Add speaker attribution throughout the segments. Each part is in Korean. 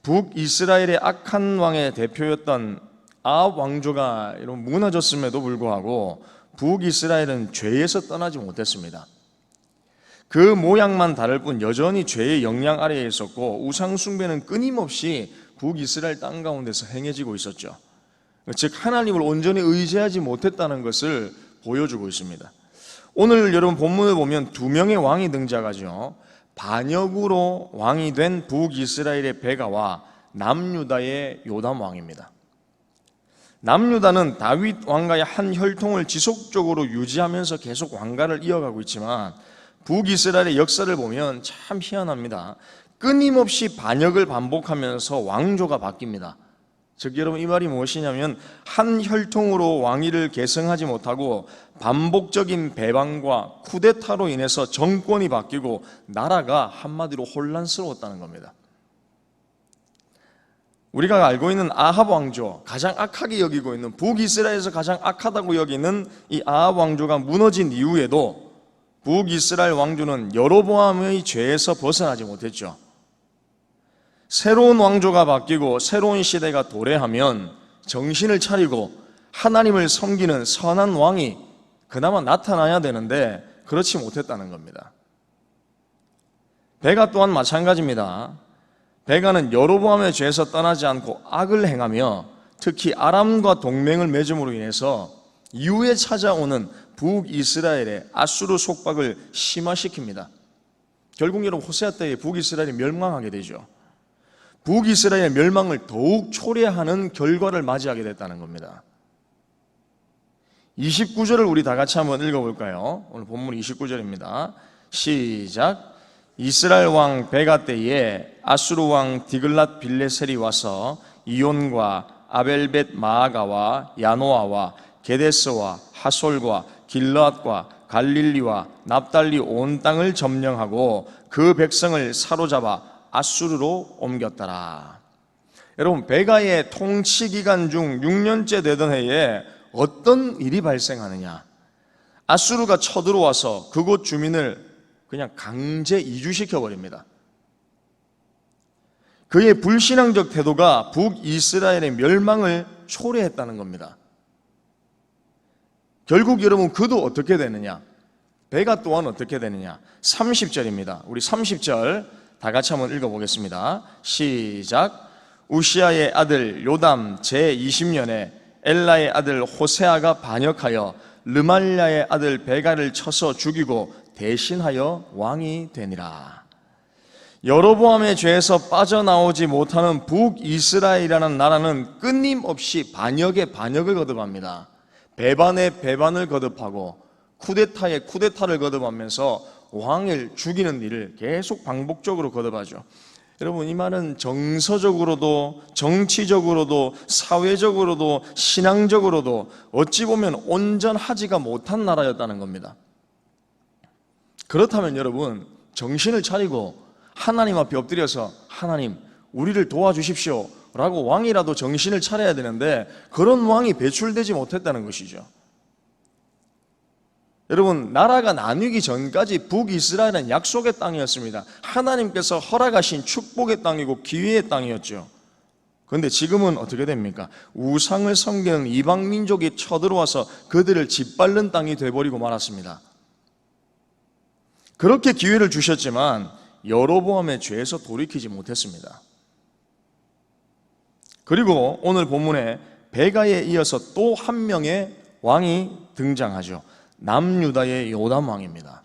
Speaker 1: 북이스라엘의 악한 왕의 대표였던 아합 왕조가 무너졌음에도 불구하고 북이스라엘은 죄에서 떠나지 못했습니다. 그 모양만 다를 뿐 여전히 죄의 영향 아래에 있었고 우상 숭배는 끊임없이 북이스라엘 땅 가운데서 행해지고 있었죠. 즉 하나님을 온전히 의지하지 못했다는 것을 보여주고 있습니다. 오늘 여러분 본문을 보면 두 명의 왕이 등장하죠. 반역으로 왕이 된 북이스라엘의 베가와 남유다의 요담 왕입니다. 남유다는 다윗 왕가의 한 혈통을 지속적으로 유지하면서 계속 왕가를 이어가고 있지만 북이스라엘의 역사를 보면 참 희한합니다. 끊임없이 반역을 반복하면서 왕조가 바뀝니다. 즉 여러분 이 말이 무엇이냐면 한 혈통으로 왕위를 계승하지 못하고 반복적인 배반과 쿠데타로 인해서 정권이 바뀌고 나라가 한마디로 혼란스러웠다는 겁니다. 우리가 알고 있는 아합 왕조, 가장 악하게 여기고 있는 북이스라엘에서 가장 악하다고 여기는 이 아합 왕조가 무너진 이후에도 북이스라엘 왕조는 여로보암의 죄에서 벗어나지 못했죠. 새로운 왕조가 바뀌고 새로운 시대가 도래하면 정신을 차리고 하나님을 섬기는 선한 왕이 그나마 나타나야 되는데 그렇지 못했다는 겁니다. 베가 또한 마찬가지입니다. 베가는 여로보암의 죄에서 떠나지 않고 악을 행하며 특히 아람과 동맹을 맺음으로 인해서 이후에 찾아오는 북이스라엘의 아수르 속박을 심화시킵니다. 결국 여러분 호세아 때에 북이스라엘이 멸망하게 되죠. 북이스라엘의 멸망을 더욱 초래하는 결과를 맞이하게 됐다는 겁니다. 29절을 우리 다 같이 한번 읽어볼까요? 오늘 본문 29절입니다. 시작. 이스라엘 왕 베가 때에 아수르 왕 디글랏 빌레셀이 와서 이온과 아벨벳 마아가와 야노아와 게데스와 하솔과 길르앗과 갈릴리와 납달리 온 땅을 점령하고 그 백성을 사로잡아 아수르로 옮겼더라. 여러분 베가의 통치 기간 중 6년째 되던 해에 어떤 일이 발생하느냐? 아수르가 쳐들어와서 그곳 주민을 그냥 강제 이주시켜 버립니다. 그의 불신앙적 태도가 북이스라엘의 멸망을 초래했다는 겁니다. 결국 여러분 그도 어떻게 되느냐? 베가 또한 어떻게 되느냐? 30절입니다. 우리 30절 다 같이 한번 읽어보겠습니다. 시작. 우시아의 아들 요담 제20년에 엘라의 아들 호세아가 반역하여 르말랴의 아들 베가를 쳐서 죽이고 대신하여 왕이 되니라. 여로보암의 죄에서 빠져나오지 못하는 북이스라엘이라는 나라는 끊임없이 반역에 반역을 거듭합니다. 배반에 배반을 거듭하고 쿠데타에 쿠데타를 거듭하면서 왕을 죽이는 일을 계속 반복적으로 거듭하죠. 여러분 이 말은 정서적으로도 정치적으로도 사회적으로도 신앙적으로도 어찌 보면 온전하지가 못한 나라였다는 겁니다. 그렇다면 여러분 정신을 차리고 하나님 앞에 엎드려서 하나님 우리를 도와주십시오 라고 왕이라도 정신을 차려야 되는데 그런 왕이 배출되지 못했다는 것이죠. 여러분 나라가 나뉘기 전까지 북이스라엘은 약속의 땅이었습니다. 하나님께서 허락하신 축복의 땅이고 기회의 땅이었죠. 그런데 지금은 어떻게 됩니까? 우상을 섬기는 이방 민족이 쳐들어와서 그들을 짓밟는 땅이 되어버리고 말았습니다. 그렇게 기회를 주셨지만 여로보암의 죄에서 돌이키지 못했습니다. 그리고 오늘 본문에 베가에 이어서 또 한 명의 왕이 등장하죠. 남유다의 요담 왕입니다.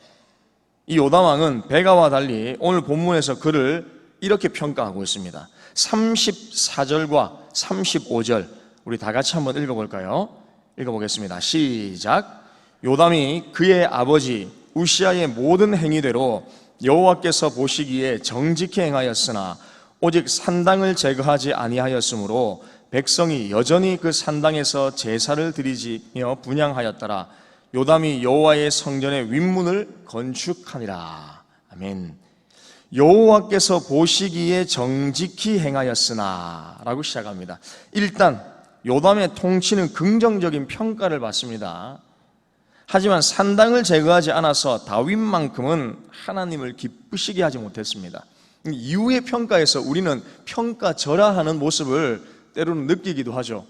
Speaker 1: 이 요담 왕은 베가와 달리 오늘 본문에서 그를 이렇게 평가하고 있습니다. 34절과 35절 우리 다 같이 한번 읽어볼까요? 읽어보겠습니다. 시작. 요담이 그의 아버지 우시아의 모든 행위대로 여호와께서 보시기에 정직히 행하였으나 오직 산당을 제거하지 아니하였으므로 백성이 여전히 그 산당에서 제사를 드리지며 분향하였더라. 요담이 여호와의 성전의 윗문을 건축하니라. 아멘. 여호와께서 보시기에 정직히 행하였으나 라고 시작합니다. 일단 요담의 통치는 긍정적인 평가를 받습니다. 하지만 산당을 제거하지 않아서 다윗만큼은 하나님을 기쁘시게 하지 못했습니다. 이후의 평가에서 우리는 평가절하하는 모습을 때로는 느끼기도 하죠.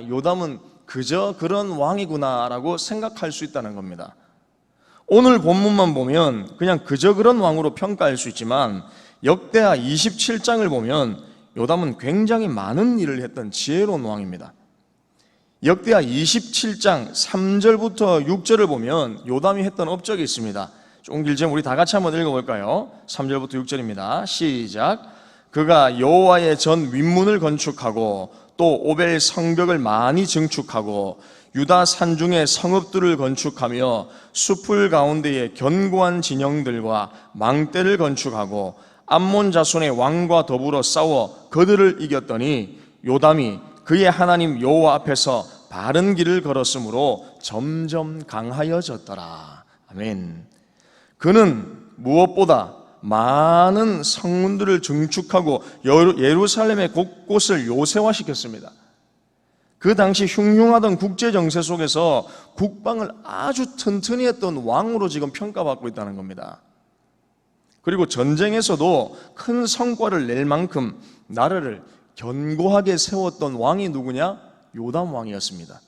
Speaker 1: 요담은 그저 그런 왕이구나라고 생각할 수 있다는 겁니다. 오늘 본문만 보면 그냥 그저 그런 왕으로 평가할 수 있지만 역대하 27장을 보면 요담은 굉장히 많은 일을 했던 지혜로운 왕입니다. 역대하 27장 3절부터 6절을 보면 요담이 했던 업적이 있습니다. 좀 길지만 우리 다 같이 한번 읽어볼까요? 3절부터 6절입니다. 시작. 그가 여호와의 전 윗문을 건축하고 또 오벨 성벽을 많이 증축하고 유다 산중에 성읍들을 건축하며 숲을 가운데에 견고한 진영들과 망대를 건축하고 암몬 자손의 왕과 더불어 싸워 그들을 이겼더니 요담이 그의 하나님 여호와 앞에서 바른 길을 걸었으므로 점점 강하여졌더라. 아멘. 그는 무엇보다 많은 성문들을 증축하고 예루살렘의 곳곳을 요새화시켰습니다. 그 당시 흉흉하던 국제정세 속에서 국방을 아주 튼튼히 했던 왕으로 지금 평가받고 있다는 겁니다. 그리고 전쟁에서도 큰 성과를 낼 만큼 나라를 견고하게 세웠던 왕이 누구냐? 요담 왕이었습니다.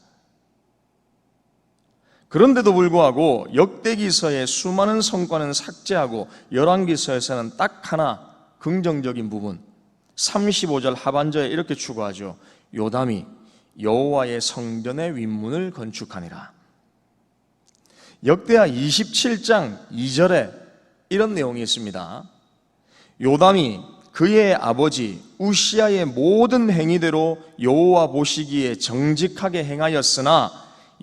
Speaker 1: 그런데도 불구하고 역대기서의 수많은 성과는 삭제하고 열왕기서에서는 딱 하나 긍정적인 부분 35절 하반절에 이렇게 추구하죠. 요담이 여호와의 성전의 윗문을 건축하니라. 역대하 27장 2절에 이런 내용이 있습니다. 요담이 그의 아버지 우시아의 모든 행위대로 여호와 보시기에 정직하게 행하였으나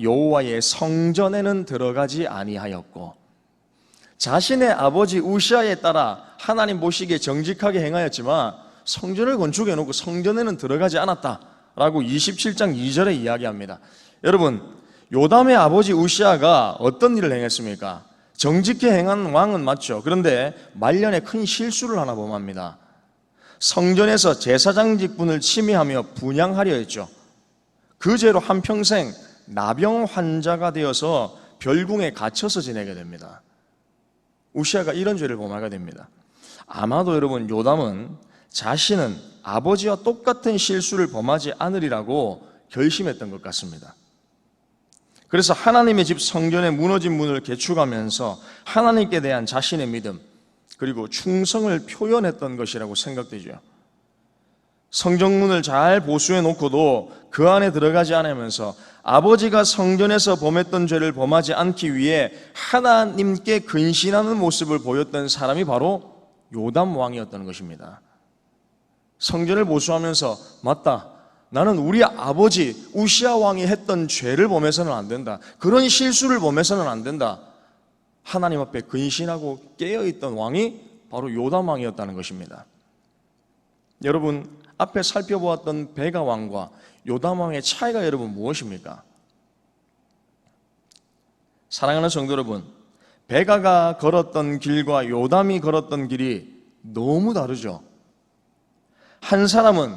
Speaker 1: 여호와의 성전에는 들어가지 아니하였고, 자신의 아버지 우시아에 따라 하나님 보시기에 정직하게 행하였지만 성전을 건축해 놓고 성전에는 들어가지 않았다라고 27장 2절에 이야기합니다. 여러분, 요담의 아버지 우시아가 어떤 일을 행했습니까? 정직히 행한 왕은 맞죠. 그런데 말년에 큰 실수를 하나 범합니다. 성전에서 제사장 직분을 침해하며 분향하려 했죠. 그 죄로 한평생 나병 환자가 되어서 별궁에 갇혀서 지내게 됩니다. 우시아가 이런 죄를 범하게 됩니다. 아마도 여러분 요담은 자신은 아버지와 똑같은 실수를 범하지 않으리라고 결심했던 것 같습니다. 그래서 하나님의 집 성전의 무너진 문을 개축하면서 하나님께 대한 자신의 믿음 그리고 충성을 표현했던 것이라고 생각되죠. 성전문을 잘 보수해 놓고도 그 안에 들어가지 않으면서 아버지가 성전에서 범했던 죄를 범하지 않기 위해 하나님께 근신하는 모습을 보였던 사람이 바로 요담 왕이었던 것입니다. 성전을 보수하면서 맞다, 나는 우리 아버지 우시아 왕이 했던 죄를 범해서는 안 된다, 그런 실수를 범해서는 안 된다, 하나님 앞에 근신하고 깨어있던 왕이 바로 요담 왕이었다는 것입니다. 여러분, 앞에 살펴보았던 베가 왕과 요담 왕의 차이가 여러분 무엇입니까? 사랑하는 성도 여러분, 베가가 걸었던 길과 요담이 걸었던 길이 너무 다르죠. 한 사람은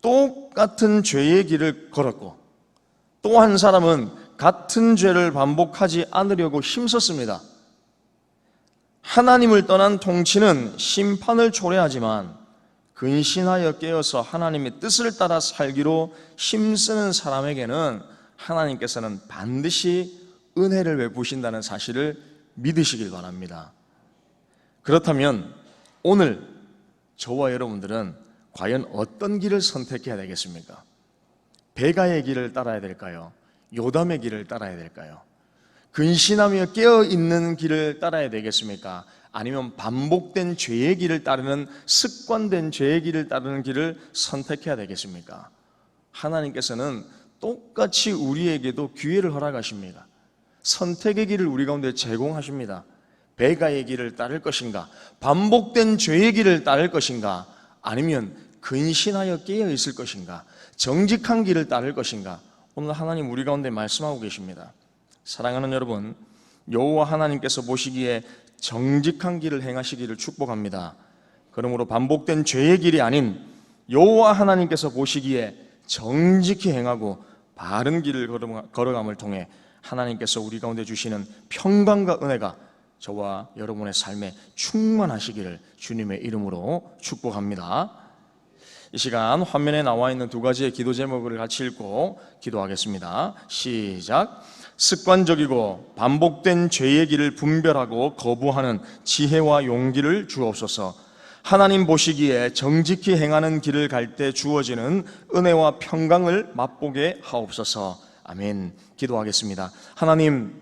Speaker 1: 똑같은 죄의 길을 걸었고 또 한 사람은 같은 죄를 반복하지 않으려고 힘썼습니다. 하나님을 떠난 통치는 심판을 초래하지만 근신하여 깨어서 하나님의 뜻을 따라 살기로 힘쓰는 사람에게는 하나님께서는 반드시 은혜를 베푸신다는 사실을 믿으시길 바랍니다. 그렇다면 오늘 저와 여러분들은 과연 어떤 길을 선택해야 되겠습니까? 베가의 길을 따라야 될까요? 요담의 길을 따라야 될까요? 근신하며 깨어있는 길을 따라야 되겠습니까? 아니면 반복된 죄의 길을 따르는, 습관된 죄의 길을 따르는 길을 선택해야 되겠습니까? 하나님께서는 똑같이 우리에게도 기회를 허락하십니다. 선택의 길을 우리 가운데 제공하십니다. 베가의 길을 따를 것인가? 반복된 죄의 길을 따를 것인가? 아니면 근신하여 깨어 있을 것인가? 정직한 길을 따를 것인가? 오늘 하나님 우리 가운데 말씀하고 계십니다. 사랑하는 여러분, 여호와 하나님께서 보시기에 정직한 길을 행하시기를 축복합니다. 그러므로 반복된 죄의 길이 아닌 여호와 하나님께서 보시기에 정직히 행하고 바른 길을 걸어감을 통해 하나님께서 우리 가운데 주시는 평강과 은혜가 저와 여러분의 삶에 충만하시기를 주님의 이름으로 축복합니다. 이 시간 화면에 나와 있는 두 가지의 기도 제목을 같이 읽고 기도하겠습니다. 시작. 습관적이고 반복된 죄의 길을 분별하고 거부하는 지혜와 용기를 주옵소서. 하나님 보시기에 정직히 행하는 길을 갈 때 주어지는 은혜와 평강을 맛보게 하옵소서. 아멘. 기도하겠습니다. 하나님,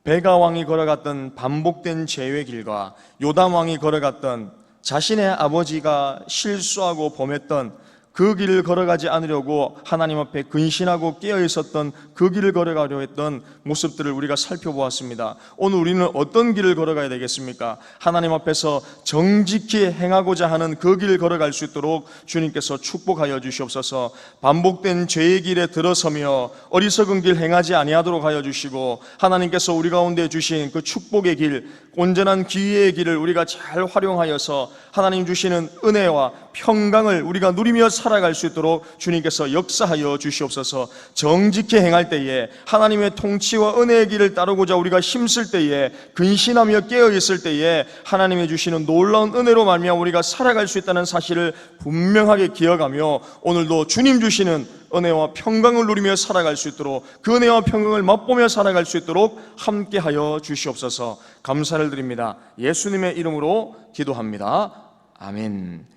Speaker 1: 베가 왕이 걸어갔던 반복된 죄의 길과 요담 왕이 걸어갔던 자신의 아버지가 실수하고 범했던 그 길을 걸어가지 않으려고 하나님 앞에 근신하고 깨어 있었던 그 길을 걸어가려 했던 모습들을 우리가 살펴보았습니다. 오늘 우리는 어떤 길을 걸어가야 되겠습니까? 하나님 앞에서 정직히 행하고자 하는 그 길을 걸어갈 수 있도록 주님께서 축복하여 주시옵소서. 반복된 죄의 길에 들어서며 어리석은 길 행하지 아니하도록 하여 주시고, 하나님께서 우리 가운데 주신 그 축복의 길, 온전한 기회의 길을 우리가 잘 활용하여서 하나님 주시는 은혜와 평강을 우리가 누리며 살아갈 수 있도록 주님께서 역사하여 주시옵소서. 정직히 행할 때에, 하나님의 통치와 은혜의 길을 따르고자 우리가 힘쓸 때에, 근신하며 깨어있을 때에 하나님이 주시는 놀라운 은혜로 말미암아 우리가 살아갈 수 있다는 사실을 분명하게 기억하며, 오늘도 주님 주시는 은혜와 평강을 누리며 살아갈 수 있도록, 그 은혜와 평강을 맛보며 살아갈 수 있도록 함께하여 주시옵소서. 감사를 드립니다. 예수님의 이름으로 기도합니다. 아멘.